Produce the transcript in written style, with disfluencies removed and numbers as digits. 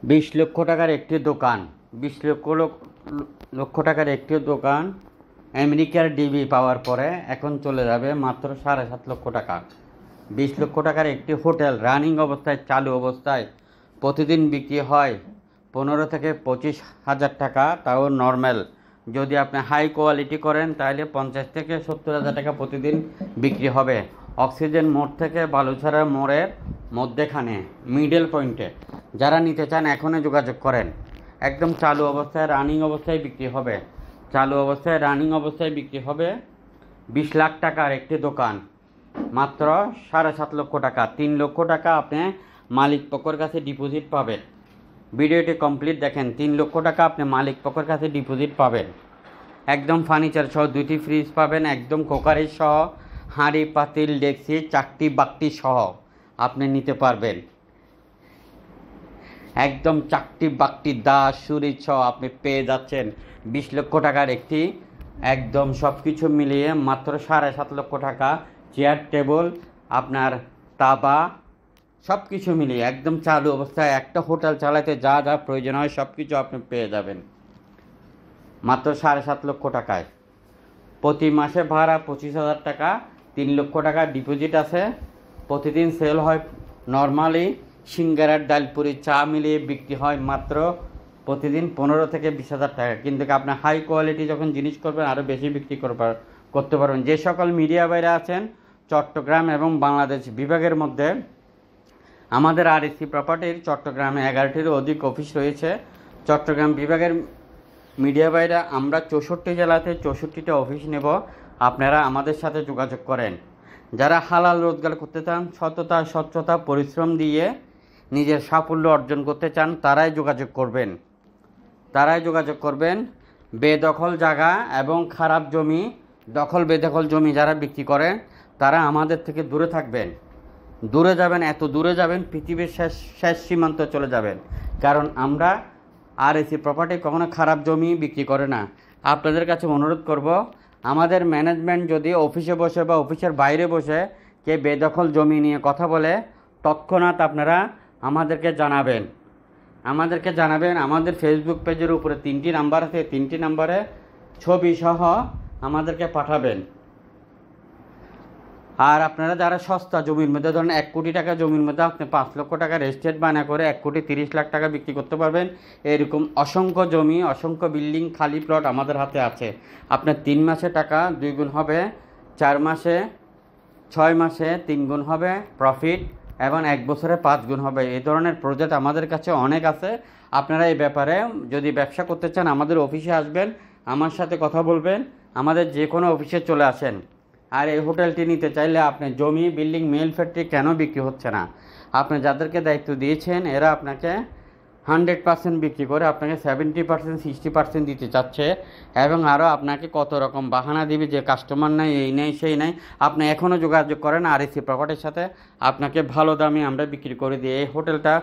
20 লক্ষ টাকার একটি দোকান, 20 লক্ষ টাকার একটি দোকান আমেরিকার ডিবি পাওয়ার পরে এখন চলে যাবে মাত্র 7.5 লক্ষ টাকা। 20 লক্ষ টাকার একটি হোটেল রানিং অবস্থায়, চালু অবস্থায় প্রতিদিন বিক্রি হয় 15 থেকে 25 হাজার টাকা, তাও নর্মাল। যদি আপনি হাই কোয়ালিটি করেন তাহলে 50 থেকে 70 হাজার টাকা প্রতিদিন বিক্রি হবে। অক্সিজেন মোড় থেকে বালুছড়া মোড়ের মধ্যেখানে মিডল পয়েন্টে। যারা নিতে চান এখনই যোগাযোগ করেন। একদম চালু অবস্থায় রানিং অবস্থায় বিক্রি হবে। চালু অবস্থায় রানিং অবস্থায় বিক্রি হবে 20 লাখ টাকার একটি দোকান মাত্র 7.5 লক্ষ টাকা। 3 লক্ষ টাকা আপনি মালিক পক্ষের কাছে ডিপোজিট পাবেন। ভিডিওটি কমপ্লিট দেখেন। 3 লক্ষ টাকা আপনি মালিক পক্ষের কাছে ডিপোজিট পাবেন। একদম ফার্নিচার সহ 2টি ফ্রিজ পাবেন, একদম কোকারি সহ, হাঁড়ি পাতিল ডেকচি চাকটি বাকটি সহ আপনি নিতে পারবেন। একদম চাকটি বাকটি দা ছুরি সহ আপনি পেয়ে যাচ্ছেন 20 লক্ষ টাকার একটি, একদম সব কিছু মিলিয়ে মাত্র 7.5 লক্ষ টাকা। চেয়ার টেবল আপনার তাবা সব কিছু মিলিয়ে একদম চালু অবস্থায় একটা হোটেল চালাতে যা যা প্রয়োজন হয় সব কিছু আপনি পেয়ে যাবেন মাত্র 7.5 লক্ষ টাকায়। প্রতি মাসে ভাড়া 25,000 টাকা। 3 লক্ষ টাকা ডিপোজিট আছে। প্রতিদিন সেল হয় নর্মালি সিঙ্গারার ডালপুরি চা মিলিয়ে বিক্রি হয় মাত্র প্রতিদিন 15 থেকে 20,000 টাকা। কিন্তু আপনি হাই কোয়ালিটি যখন জিনিস করবেন আরও বেশি বিক্রি করতে পারবেন। যে সকল মিডিয়া বাইরে আছেন চট্টগ্রাম এবং বাংলাদেশ বিভাগের মধ্যে, আমাদের আরএসসি প্রপার্টির চট্টগ্রামে 11টিরও অধিক অফিস রয়েছে। চট্টগ্রাম বিভাগের মিডিয়া বাইরে আমরা 64 জেলাতে 64টা অফিস নেব। আপনারা আমাদের সাথে যোগাযোগ করেন। যারা হালাল রোজগার করতে চান, সততা স্বচ্ছতা পরিশ্রম দিয়ে নিজের সাফল্য অর্জন করতে চান, তারাই যোগাযোগ করবেন। বেদখল জায়গা এবং খারাপ জমি, দখল বেদখল জমি যারা বিক্রি করেন তারা আমাদের থেকে দূরে থাকবেন। দূরে যাবেন, এত দূরে যাবেন পৃথিবীর শেষ সীমান্ত চলে যাবেন। কারণ আমরা আরএসসি প্রপার্টি কখনো খারাপ জমি বিক্রি করে না। আপনাদের কাছে অনুরোধ করব, আমাদের ম্যানেজমেন্ট যদি অফিসে বসে বা অফিসের বাইরে বসে কে বেদখল জমি নিয়ে কথা বলে, তৎক্ষণাৎ আপনারা আমাদেরকে জানাবেন। আমাদের ফেসবুক পেজের উপরে 3টি নাম্বার আছে, 3টি নাম্বারে ছবি সহ আমাদেরকে পাঠাবেন। আর আপনারা যারা সস্তা জমির মধ্যে, ধরেন 1 কোটি টাকা জমির মধ্যে আপনি 5 লক্ষ টাকার এস্টেট বানা করে 1,30,00,000 টাকা বিক্রি করতে পারবেন। এরকম অসংখ্য জমি, অসংখ্য বিল্ডিং, খালি প্লট আমাদের হাতে আছে। আপনার 3 মাসে টাকা 2 গুণ হবে, 4 মাসে 6 মাসে 3 গুণ হবে প্রফিট, এবং 1 বছরে 5 গুণ হবে। এই ধরনের প্রজেক্ট আমাদের কাছে অনেক আছে। আপনারা এই ব্যাপারে যদি ব্যবসা করতে চান আমাদের অফিসে আসবেন, আমার সাথে কথা বলবেন, আমাদের যে কোনো অফিসে চলে আসেন। আর এই হোটেলটি নিতে চাইলে আপনি জমি, বিল্ডিং, মেল ফ্যাক্টরি কেন বিক্রি হচ্ছে না? আপনি যাদেরকে দায়িত্ব দিয়েছেন এরা আপনাকে 100% বিক্রি করে আপনাকে 70%, 60% দিতে চাচ্ছে, এবং আরও আপনাকে কত রকম বাহানা দিবে যে কাস্টমার নাই, এই নেই সেই নাই। আপনি এখনও যোগাযোগ করেন আরএসসি প্রপার্টির সাথে, আপনাকে ভালো দামে আমরা বিক্রি করে দিই। এই হোটেলটা